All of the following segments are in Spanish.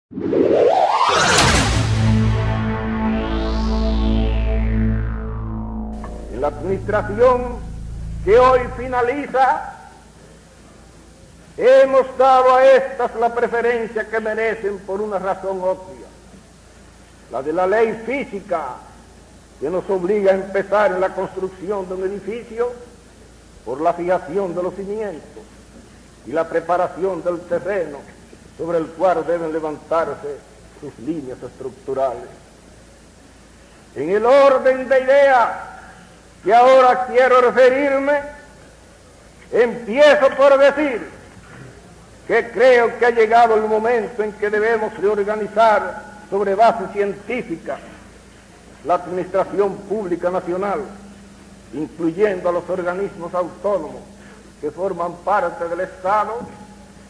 En la administración que hoy finaliza, hemos dado a estas la preferencia que merecen por una razón obvia, la de la ley física, que nos obliga a empezar en la construcción de un edificio por la fijación de los cimientos y la preparación del terreno sobre el cual deben levantarse sus líneas estructurales. En el orden de ideas que ahora quiero referirme, empiezo por decir que creo que ha llegado el momento en que debemos reorganizar sobre base científica la administración pública nacional, incluyendo a los organismos autónomos que forman parte del Estado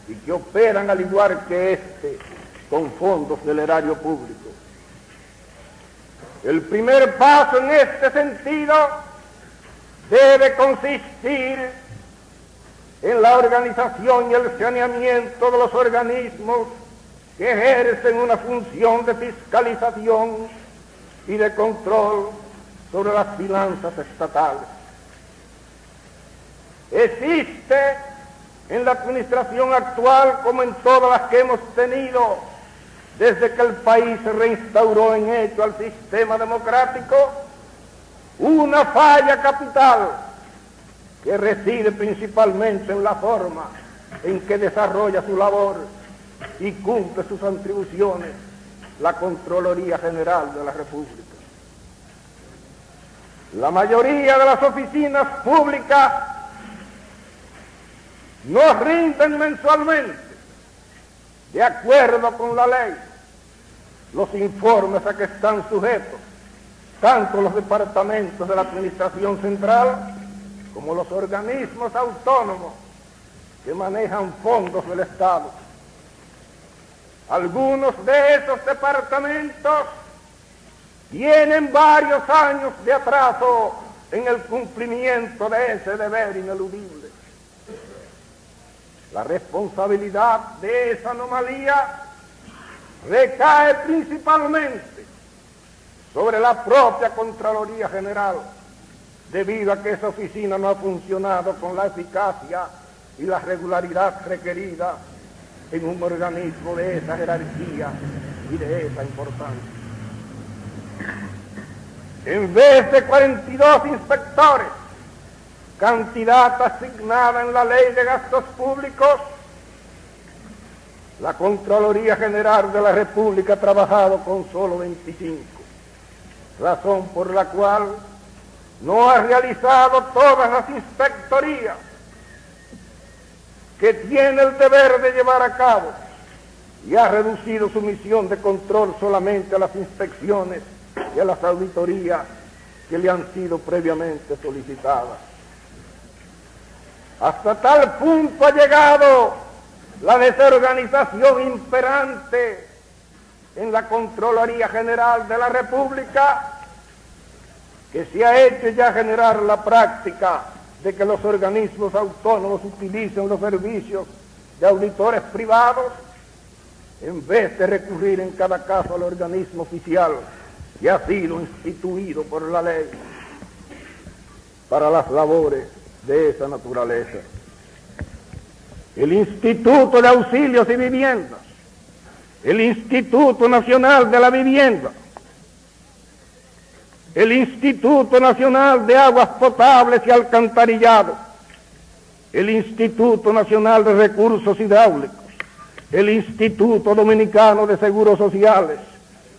y que operan al igual que éste con fondos del erario público. El primer paso en este sentido debe consistir en la organización y el saneamiento de los organismos que ejercen una función de fiscalización y de control sobre las finanzas estatales. Existe en la administración actual, como en todas las que hemos tenido desde que el país se reinstauró en hecho al sistema democrático, una falla capital que reside principalmente en la forma en que desarrolla su labor y cumple sus atribuciones la Contraloría General de la República. La mayoría de las oficinas públicas nos rinden mensualmente, de acuerdo con la ley, los informes a que están sujetos tanto los departamentos de la Administración Central como los organismos autónomos que manejan fondos del Estado. Algunos de esos departamentos tienen varios años de atraso en el cumplimiento de ese deber ineludible. La responsabilidad de esa anomalía recae principalmente sobre la propia Contraloría General, debido a que esa oficina no ha funcionado con la eficacia y la regularidad requerida en un organismo de esa jerarquía y de esa importancia. En vez de 42 inspectores, cantidad asignada en la Ley de Gastos Públicos, la Contraloría General de la República ha trabajado con solo 25, razón por la cual no ha realizado todas las inspectorías que tiene el deber de llevar a cabo y ha reducido su misión de control solamente a las inspecciones y a las auditorías que le han sido previamente solicitadas. Hasta tal punto ha llegado la desorganización imperante en la Contraloría General de la República, que se ha hecho ya generar la práctica de que los organismos autónomos utilicen los servicios de auditores privados en vez de recurrir en cada caso al organismo oficial que ha sido instituido por la ley para las labores de esa naturaleza. El Instituto de Auxilios y Viviendas, el Instituto Nacional de la Vivienda, el Instituto Nacional de Aguas Potables y Alcantarillado, el Instituto Nacional de Recursos Hidráulicos, el Instituto Dominicano de Seguros Sociales,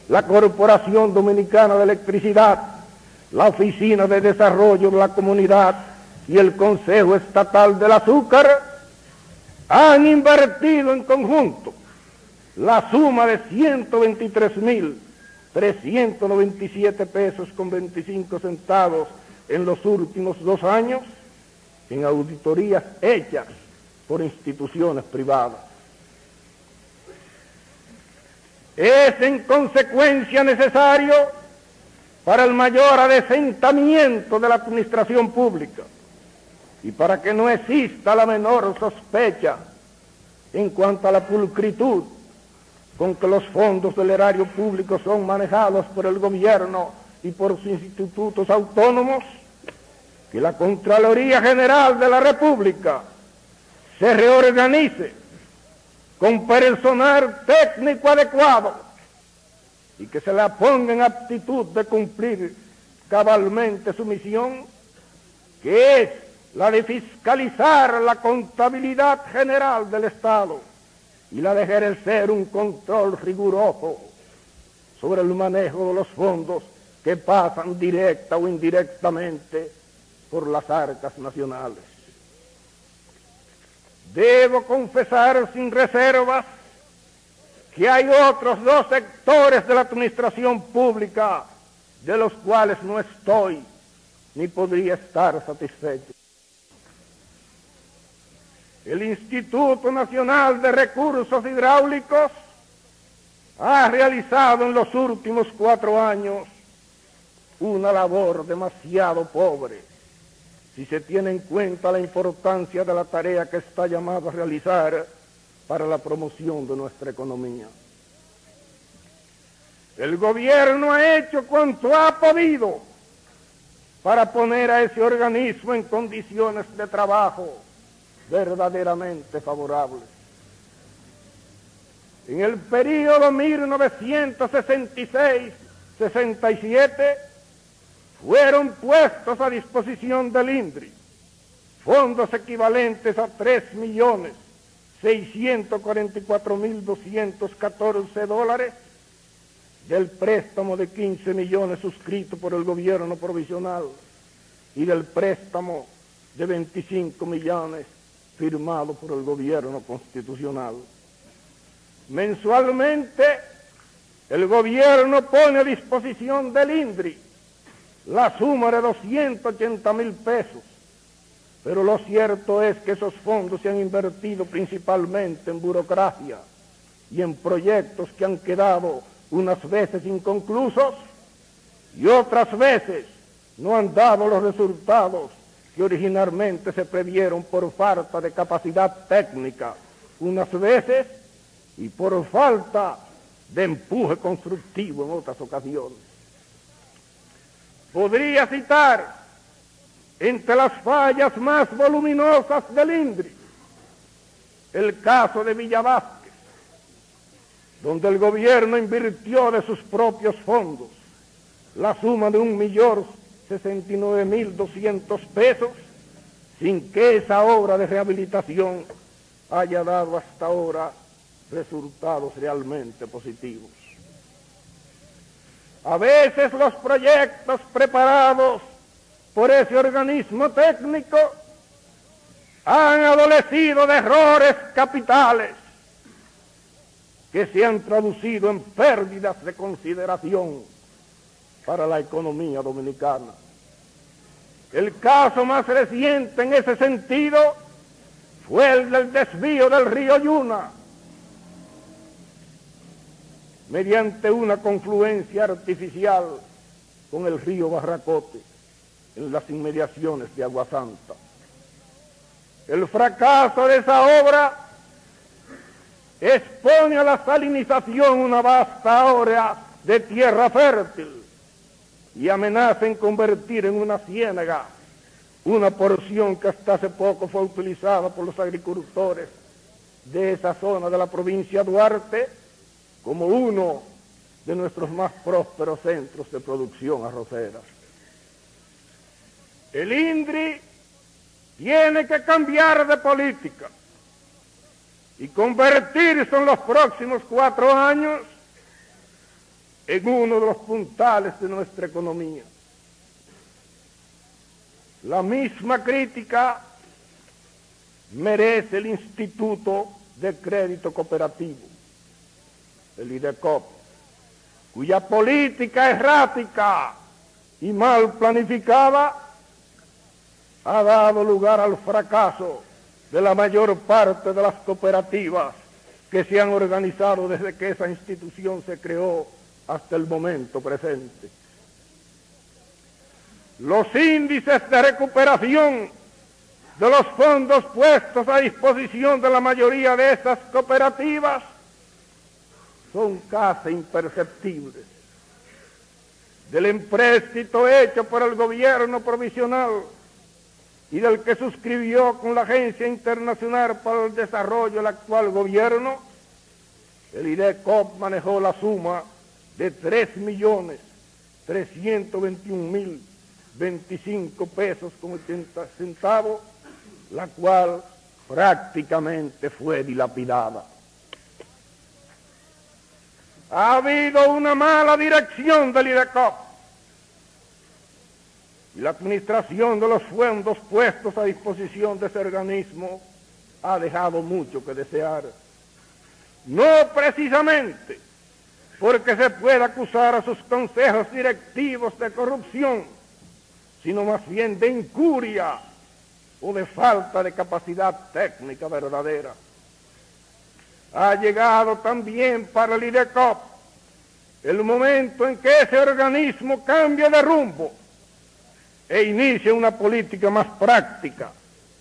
la Corporación Dominicana de Electricidad, la Oficina de Desarrollo de la Comunidad y el Consejo Estatal del Azúcar han invertido en conjunto la suma de 123.397 pesos con 25 centavos en los últimos 2 años en auditorías hechas por instituciones privadas. Es en consecuencia necesario, para el mayor adecentamiento de la administración pública y para que no exista la menor sospecha en cuanto a la pulcritud con que los fondos del erario público son manejados por el gobierno y por sus institutos autónomos, que la Contraloría General de la República se reorganice con personal técnico adecuado y que se le ponga en aptitud de cumplir cabalmente su misión, que es la de fiscalizar la contabilidad general del Estado y la de ejercer un control riguroso sobre el manejo de los fondos que pasan directa o indirectamente por las arcas nacionales. Debo confesar sin reservas que hay otros dos sectores de la administración pública de los cuales no estoy ni podría estar satisfecho. El Instituto Nacional de Recursos Hidráulicos ha realizado en los últimos 4 años una labor demasiado pobre, si se tiene en cuenta la importancia de la tarea que está llamado a realizar para la promoción de nuestra economía. El gobierno ha hecho cuanto ha podido para poner a ese organismo en condiciones de trabajo verdaderamente favorables. En el período 1966-67 fueron puestos a disposición del INDRI fondos equivalentes a 3.644.214 dólares del préstamo de 15 millones suscrito por el gobierno provisional y del préstamo de 25 millones firmado por el gobierno constitucional. Mensualmente, el gobierno pone a disposición del INDRI la suma de 280.000 pesos, pero lo cierto es que esos fondos se han invertido principalmente en burocracia y en proyectos que han quedado unas veces inconclusos y otras veces no han dado los resultados que originalmente se previeron por falta de capacidad técnica, unas veces, y por falta de empuje constructivo en otras ocasiones. Podría citar entre las fallas más voluminosas del INDRI el caso de Villa Vázquez, donde el gobierno invirtió de sus propios fondos la suma de 1.069.200 pesos sin que esa obra de rehabilitación haya dado hasta ahora resultados realmente positivos. A veces los proyectos preparados por ese organismo técnico han adolecido de errores capitales que se han traducido en pérdidas de consideración para la economía dominicana. El caso más reciente en ese sentido fue el del desvío del río Yuna, mediante una confluencia artificial con el río Barracote en las inmediaciones de Aguasanta. El fracaso de esa obra expone a la salinización una vasta área de tierra fértil y amenaza en convertir en una ciénaga una porción que hasta hace poco fue utilizada por los agricultores de esa zona de la provincia de Duarte como uno de nuestros más prósperos centros de producción arrocera. El INDRI tiene que cambiar de política y convertirse en los próximos 4 años en uno de los puntales de nuestra economía. La misma crítica merece el Instituto de Crédito Cooperativo, el IDECOP, cuya política errática y mal planificada ha dado lugar al fracaso de la mayor parte de las cooperativas que se han organizado desde que esa institución se creó hasta el momento presente. Los índices de recuperación de los fondos puestos a disposición de la mayoría de esas cooperativas son casi imperceptibles. Del empréstito hecho por el gobierno provisional y del que suscribió con la Agencia Internacional para el Desarrollo el actual gobierno, el IDECOP manejó la suma de 3.321.025 pesos con 80 centavos, la cual prácticamente fue dilapidada. Ha habido una mala dirección del IDECOP y la administración de los fondos puestos a disposición de ese organismo ha dejado mucho que desear. No precisamente porque se pueda acusar a sus consejos directivos de corrupción, sino más bien de incuria o de falta de capacidad técnica verdadera. Ha llegado también para el IDECOP el momento en que ese organismo cambie de rumbo e inicie una política más práctica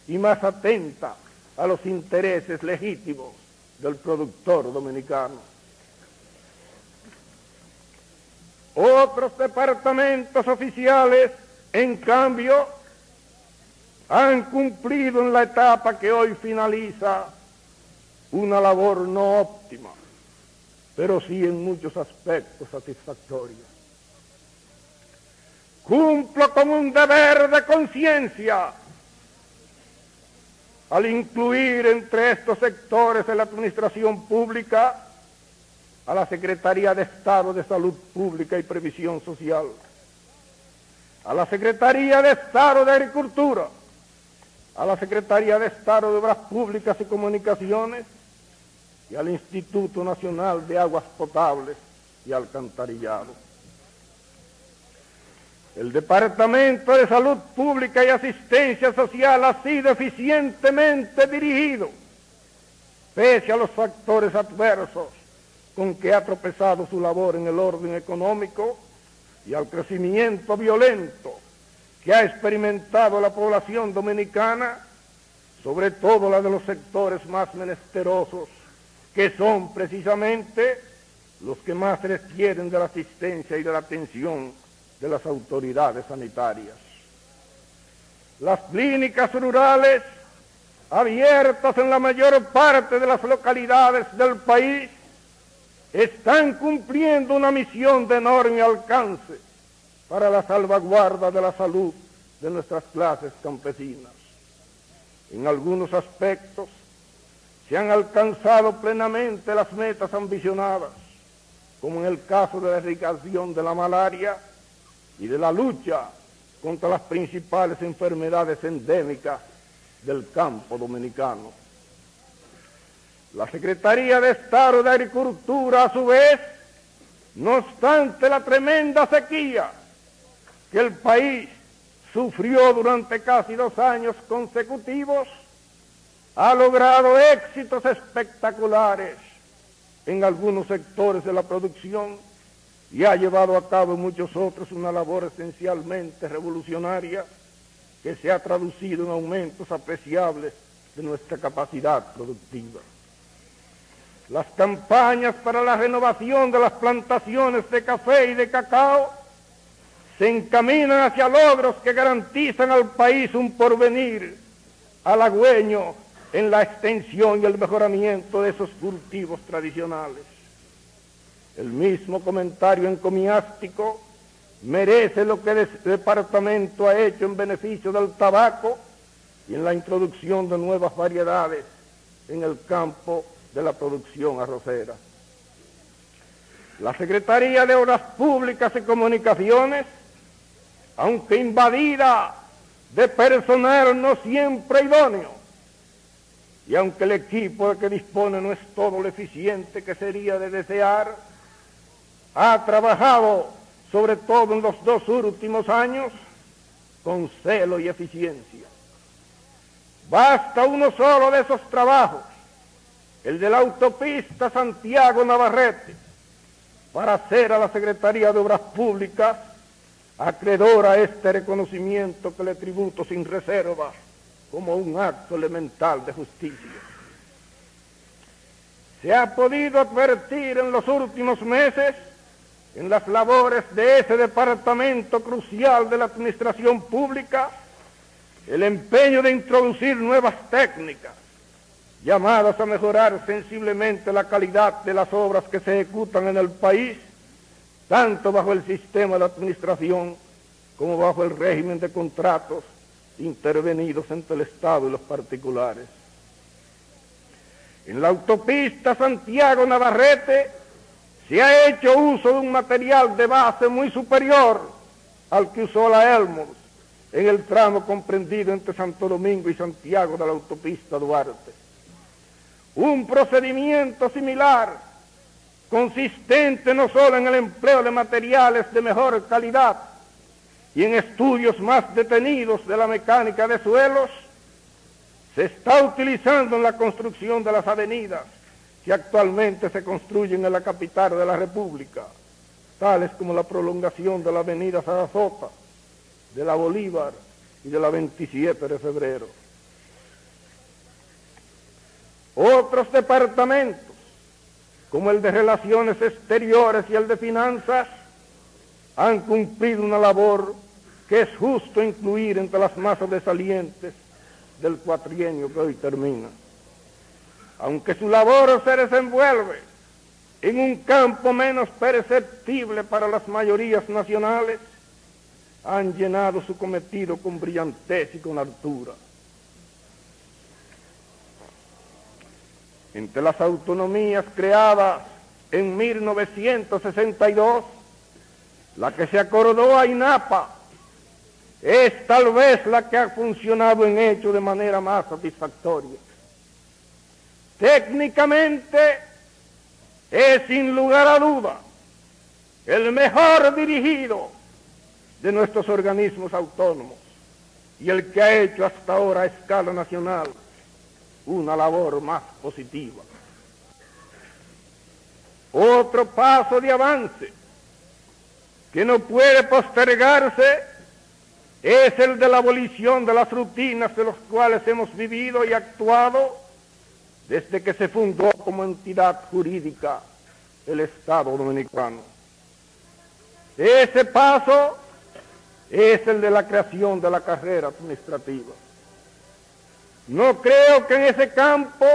y más atenta a los intereses legítimos del productor dominicano. Otros departamentos oficiales, en cambio, han cumplido en la etapa que hoy finaliza una labor no óptima, pero sí en muchos aspectos satisfactoria. Cumplo con un deber de conciencia al incluir entre estos sectores de la administración pública a la Secretaría de Estado de Salud Pública y Previsión Social, a la Secretaría de Estado de Agricultura, a la Secretaría de Estado de Obras Públicas y Comunicaciones y al Instituto Nacional de Aguas Potables y Alcantarillado. El Departamento de Salud Pública y Asistencia Social ha sido eficientemente dirigido, pese a los factores adversos con que ha tropezado su labor en el orden económico y al crecimiento violento que ha experimentado la población dominicana, sobre todo la de los sectores más menesterosos, que son precisamente los que más requieren de la asistencia y de la atención de las autoridades sanitarias. Las clínicas rurales, abiertas en la mayor parte de las localidades del país, están cumpliendo una misión de enorme alcance para la salvaguarda de la salud de nuestras clases campesinas. En algunos aspectos se han alcanzado plenamente las metas ambicionadas, como en el caso de la erradicación de la malaria y de la lucha contra las principales enfermedades endémicas del campo dominicano. La Secretaría de Estado de Agricultura, a su vez, no obstante la tremenda sequía que el país sufrió durante casi 2 años consecutivos, ha logrado éxitos espectaculares en algunos sectores de la producción y ha llevado a cabo en muchos otros una labor esencialmente revolucionaria que se ha traducido en aumentos apreciables de nuestra capacidad productiva. Las campañas para la renovación de las plantaciones de café y de cacao se encaminan hacia logros que garantizan al país un porvenir halagüeño en la extensión y el mejoramiento de esos cultivos tradicionales. El mismo comentario encomiástico merece lo que el departamento ha hecho en beneficio del tabaco y en la introducción de nuevas variedades en el campo de la producción arrocera. La Secretaría de Obras Públicas y Comunicaciones, aunque invadida de personal no siempre idóneo, y aunque el equipo de que dispone no es todo lo eficiente que sería de desear, ha trabajado, sobre todo en los 2 últimos años, con celo y eficiencia. Basta uno solo de esos trabajos, el de la autopista Santiago-Navarrete, para hacer a la Secretaría de Obras Públicas acreedora a este reconocimiento que le tributo sin reserva como un acto elemental de justicia. se ha podido advertir en los últimos meses en las labores de ese departamento crucial de la administración pública el empeño de introducir nuevas técnicas llamadas a mejorar sensiblemente la calidad de las obras que se ejecutan en el país, tanto bajo el sistema de administración como bajo el régimen de contratos intervenidos entre el Estado y los particulares. En la autopista Santiago-Navarrete se ha hecho uso de un material de base muy superior al que usó la Elmos en el tramo comprendido entre Santo Domingo y Santiago de la autopista Duarte. Un procedimiento similar, consistente no solo en el empleo de materiales de mejor calidad y en estudios más detenidos de la mecánica de suelos, se está utilizando en la construcción de las avenidas que actualmente se construyen en la capital de la República, tales como la prolongación de la avenida Sarasota, de la Bolívar y de la 27 de febrero. Otros departamentos, como el de Relaciones Exteriores y el de Finanzas, han cumplido una labor que es justo incluir entre las más sobresalientes del cuatrienio que hoy termina. Aunque su labor se desenvuelve en un campo menos perceptible para las mayorías nacionales, han llenado su cometido con brillantez y con altura. Entre las autonomías creadas en 1962, la que se acordó a INAPA es tal vez la que ha funcionado en hecho de manera más satisfactoria. Técnicamente es sin lugar a duda el mejor dirigido de nuestros organismos autónomos y el que ha hecho hasta ahora a escala nacional una labor más positiva. Otro paso de avance que no puede postergarse es el de la abolición de las rutinas de los cuales hemos vivido y actuado desde que se fundó como entidad jurídica el Estado Dominicano. Ese paso es el de la creación de la carrera administrativa. No creo que en ese campo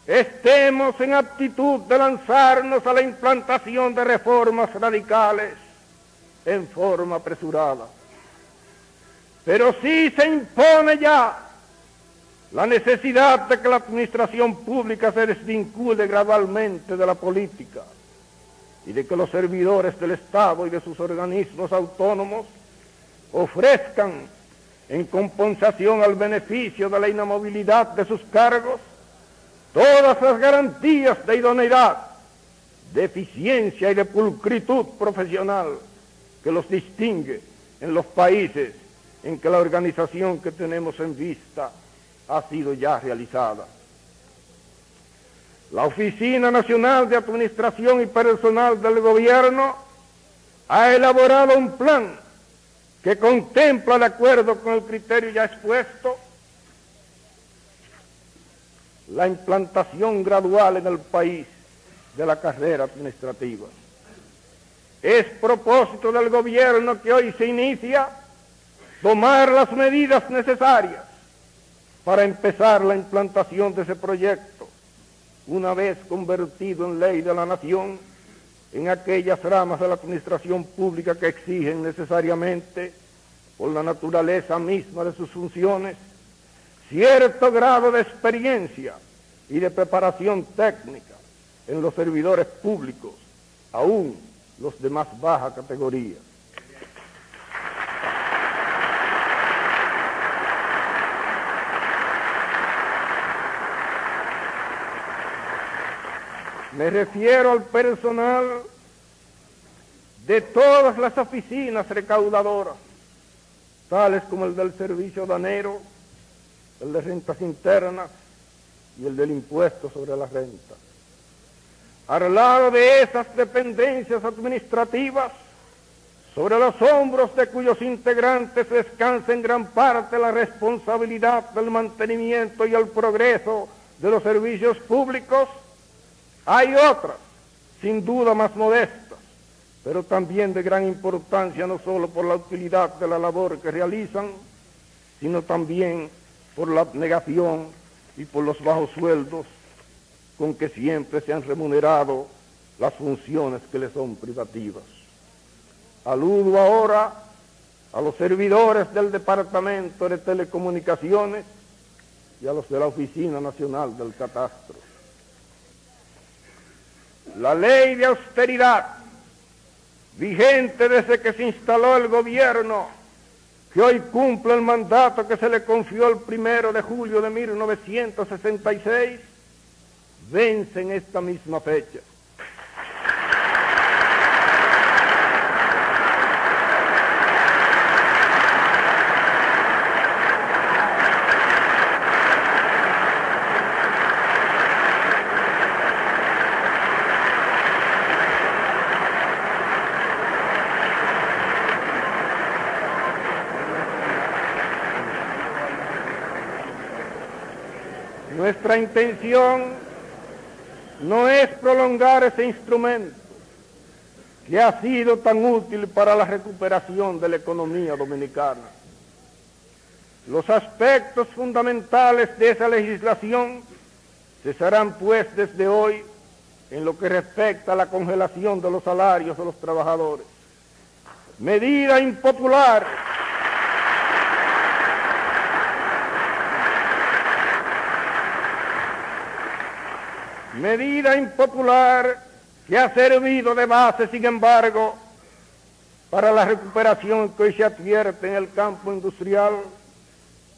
estemos en aptitud de lanzarnos a la implantación de reformas radicales en forma apresurada. Pero sí se impone ya la necesidad de que la administración pública se desvincule gradualmente de la política y de que los servidores del Estado y de sus organismos autónomos ofrezcan, en compensación al beneficio de la inamovilidad de sus cargos, todas las garantías de idoneidad, de eficiencia y de pulcritud profesional que los distingue en los países en que la organización que tenemos en vista ha sido ya realizada. La Oficina Nacional de Administración y Personal del Gobierno ha elaborado un plan que contempla, de acuerdo con el criterio ya expuesto, la implantación gradual en el país de la carrera administrativa. Es propósito del gobierno que hoy se inicia tomar las medidas necesarias para empezar la implantación de ese proyecto, una vez convertido en ley de la nación, en aquellas ramas de la administración pública que exigen necesariamente, por la naturaleza misma de sus funciones, cierto grado de experiencia y de preparación técnica en los servidores públicos, aún los de más baja categoría. Me refiero al personal de todas las oficinas recaudadoras, tales como el del servicio aduanero, el de rentas internas y el del impuesto sobre la renta. Al lado de esas dependencias administrativas, sobre los hombros de cuyos integrantes descansa en gran parte la responsabilidad del mantenimiento y el progreso de los servicios públicos, Hay otras, sin duda más modestas, pero también de gran importancia, no solo por la utilidad de la labor que realizan, sino también por la abnegación y por los bajos sueldos con que siempre se han remunerado las funciones que les son privativas. Aludo ahora a los servidores del Departamento de Telecomunicaciones y a los de la Oficina Nacional del Catastro. La ley de austeridad, vigente desde que se instaló el gobierno, que hoy cumple el mandato que se le confió el 1 de julio de 1966, vence en esta misma fecha. Nuestra intención no es prolongar ese instrumento que ha sido tan útil para la recuperación de la economía dominicana. Los aspectos fundamentales de esa legislación cesarán pues desde hoy en lo que respecta a la congelación de los salarios de los trabajadores. Medida impopular que ha servido de base, sin embargo, para la recuperación que hoy se advierte en el campo industrial,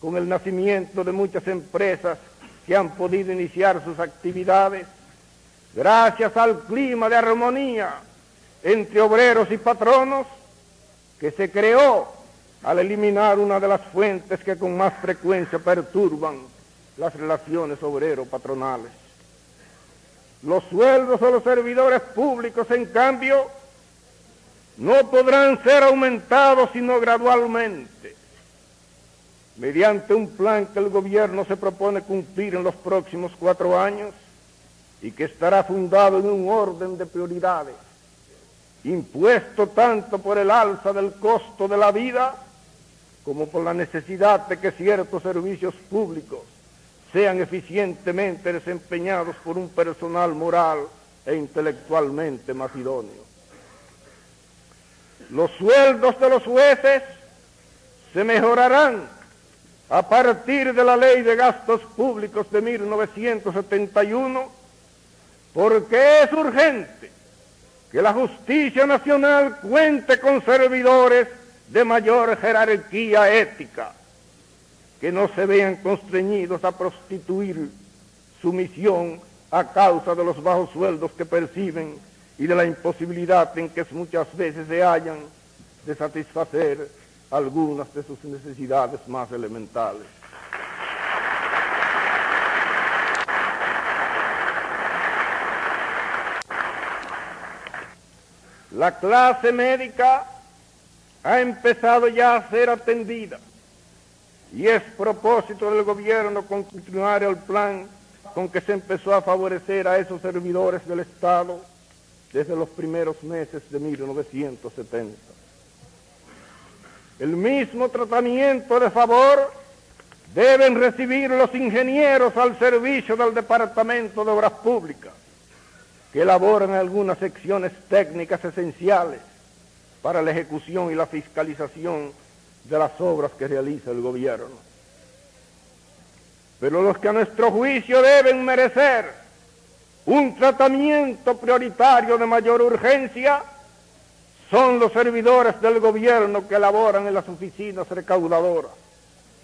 con el nacimiento de muchas empresas que han podido iniciar sus actividades, gracias al clima de armonía entre obreros y patronos que se creó al eliminar una de las fuentes que con más frecuencia perturban las relaciones obrero-patronales. Los sueldos de los servidores públicos, en cambio, no podrán ser aumentados sino gradualmente, mediante un plan que el gobierno se propone cumplir en los próximos 4 años y que estará fundado en un orden de prioridades, impuesto tanto por el alza del costo de la vida como por la necesidad de que ciertos servicios públicos sean eficientemente desempeñados por un personal moral e intelectualmente más idóneo. Los sueldos de los jueces se mejorarán a partir de la Ley de Gastos Públicos de 1971, porque es urgente que la justicia nacional cuente con servidores de mayor jerarquía ética, que no se vean constreñidos a prostituir su misión a causa de los bajos sueldos que perciben y de la imposibilidad en que muchas veces se hallan de satisfacer algunas de sus necesidades más elementales. La clase médica ha empezado ya a ser atendida, y es propósito del gobierno continuar el plan con que se empezó a favorecer a esos servidores del Estado desde los primeros meses de 1970. El mismo tratamiento de favor deben recibir los ingenieros al servicio del Departamento de Obras Públicas, que elaboran algunas secciones técnicas esenciales para la ejecución y la fiscalización de las obras que realiza el gobierno. Pero los que a nuestro juicio deben merecer un tratamiento prioritario de mayor urgencia son los servidores del gobierno que laboran en las oficinas recaudadoras,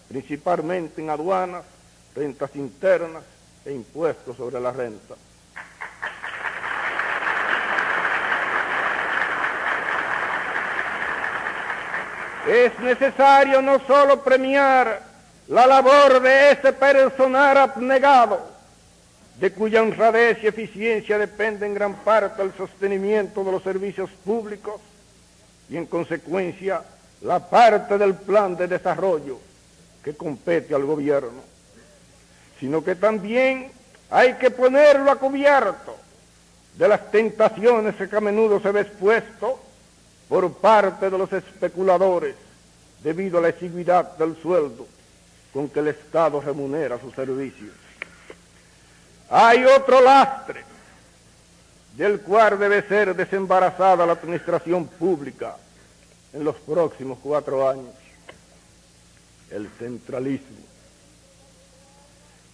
principalmente en aduanas, rentas internas e impuestos sobre la renta. Es necesario no solo premiar la labor de ese personal abnegado, de cuya honradez y eficiencia depende en gran parte el sostenimiento de los servicios públicos y en consecuencia la parte del plan de desarrollo que compete al gobierno, sino que también hay que ponerlo a cubierto de las tentaciones que a menudo se ve expuesto por parte de los especuladores debido a la exiguidad del sueldo con que el Estado remunera sus servicios. Hay otro lastre del cual debe ser desembarazada la administración pública en los próximos 4 años: el centralismo.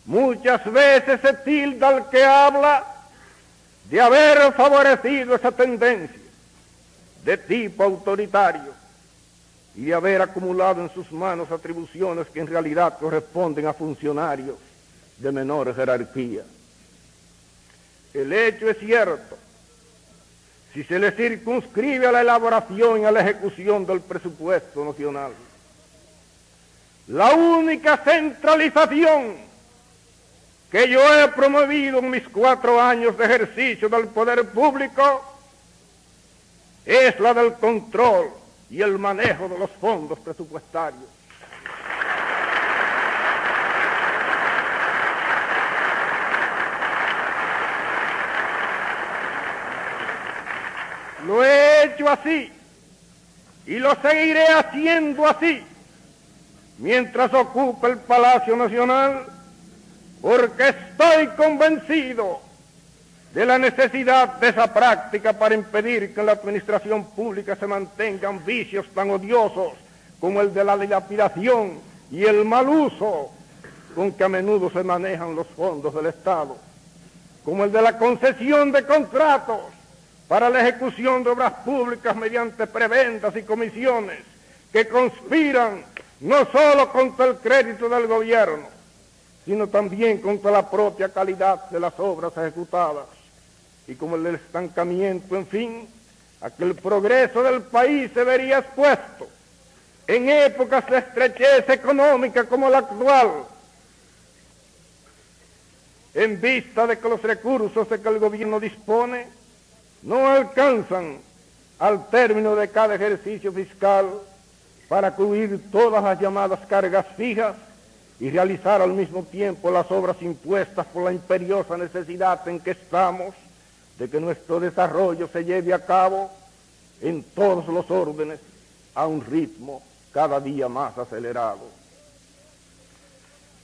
Muchas veces se tilda al que habla de haber favorecido esa tendencia de tipo autoritario y de haber acumulado en sus manos atribuciones que en realidad corresponden a funcionarios de menor jerarquía. El hecho es cierto: si se le circunscribe a la elaboración y a la ejecución del presupuesto nacional, la única centralización que yo he promovido en mis 4 años de ejercicio del poder público es la del control y el manejo de los fondos presupuestarios. Lo he hecho así y lo seguiré haciendo así mientras ocupe el Palacio Nacional, porque estoy convencido de la necesidad de esa práctica para impedir que en la administración pública se mantengan vicios tan odiosos como el de la dilapidación y el mal uso con que a menudo se manejan los fondos del Estado, como el de la concesión de contratos para la ejecución de obras públicas mediante prebendas y comisiones que conspiran no solo contra el crédito del gobierno, sino también contra la propia calidad de las obras ejecutadas, y como el del estancamiento, en fin, a que el progreso del país se vería expuesto en épocas de estrechez económica como la actual, en vista de que los recursos de que el gobierno dispone no alcanzan al término de cada ejercicio fiscal para cubrir todas las llamadas cargas fijas y realizar al mismo tiempo las obras impuestas por la imperiosa necesidad en que estamos de que nuestro desarrollo se lleve a cabo en todos los órdenes a un ritmo cada día más acelerado.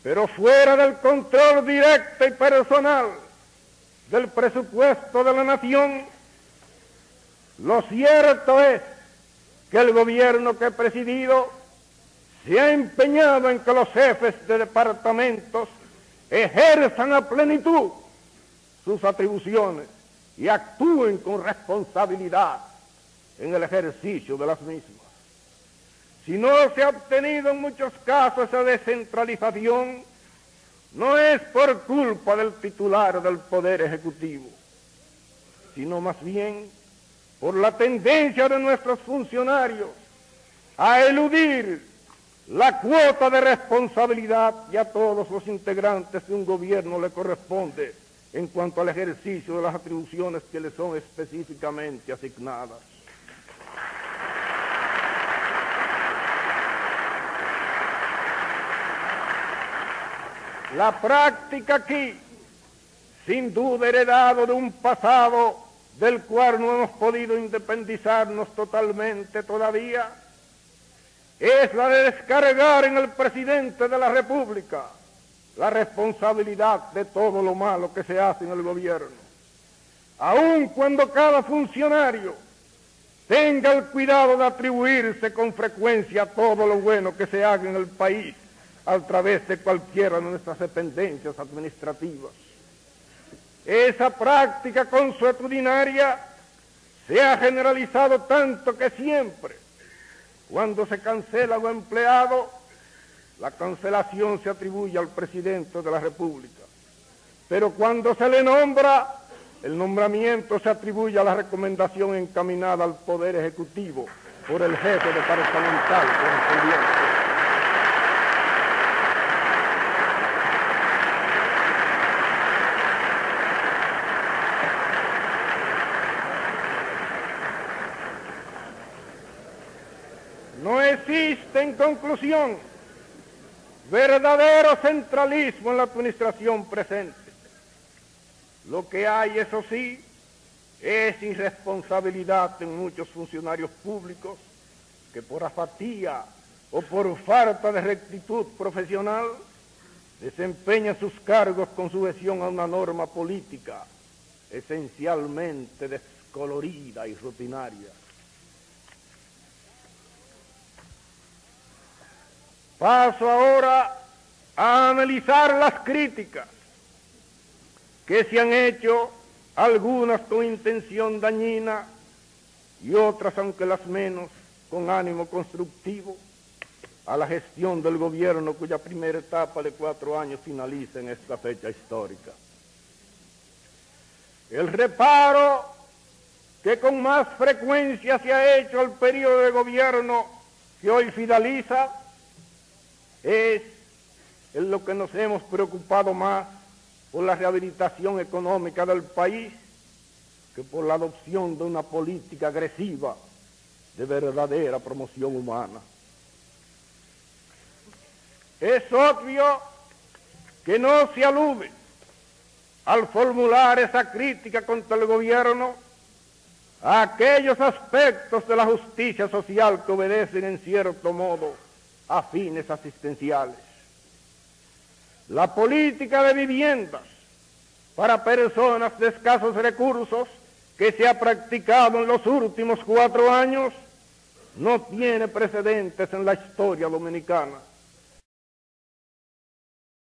Pero fuera del control directo y personal del presupuesto de la nación, lo cierto es que el gobierno que he presidido se ha empeñado en que los jefes de departamentos ejerzan a plenitud sus atribuciones y actúen con responsabilidad en el ejercicio de las mismas. Si no se ha obtenido en muchos casos esa descentralización, no es por culpa del titular del Poder Ejecutivo, sino más bien por la tendencia de nuestros funcionarios a eludir la cuota de responsabilidad que a todos los integrantes de un gobierno le corresponde en cuanto al ejercicio de las atribuciones que le son específicamente asignadas. La práctica aquí, sin duda heredado de un pasado del cual no hemos podido independizarnos totalmente todavía, es la de descargar en el presidente de la República la responsabilidad de todo lo malo que se hace en el gobierno, aun cuando cada funcionario tenga el cuidado de atribuirse con frecuencia todo lo bueno que se haga en el país a través de cualquiera de nuestras dependencias administrativas. Esa práctica consuetudinaria se ha generalizado tanto que siempre, cuando se cancela a un empleado, la cancelación se atribuye al presidente de la República. Pero cuando se le nombra, el nombramiento se atribuye a la recomendación encaminada al Poder Ejecutivo por el jefe departamental correspondiente. No existe, en conclusión, verdadero centralismo en la administración presente. Lo que hay, eso sí, Es irresponsabilidad en muchos funcionarios públicos que por apatía o por falta de rectitud profesional desempeñan sus cargos con sujeción a una norma política esencialmente descolorida y rutinaria. Paso ahora a analizar las críticas que se han hecho, algunas con intención dañina y otras, aunque las menos, con ánimo constructivo, a la gestión del gobierno cuya primera etapa de 4 años finaliza en esta fecha histórica. El reparo que con más frecuencia se ha hecho al periodo de gobierno que hoy finaliza es en lo que nos hemos preocupado más por la rehabilitación económica del país que por la adopción de una política agresiva de verdadera promoción humana. Es obvio que no se alude al formular esa crítica contra el gobierno a aquellos aspectos de la justicia social que obedecen en cierto modo a fines asistenciales. La política de viviendas para personas de escasos recursos que se ha practicado en los últimos 4 años no tiene precedentes en la historia dominicana.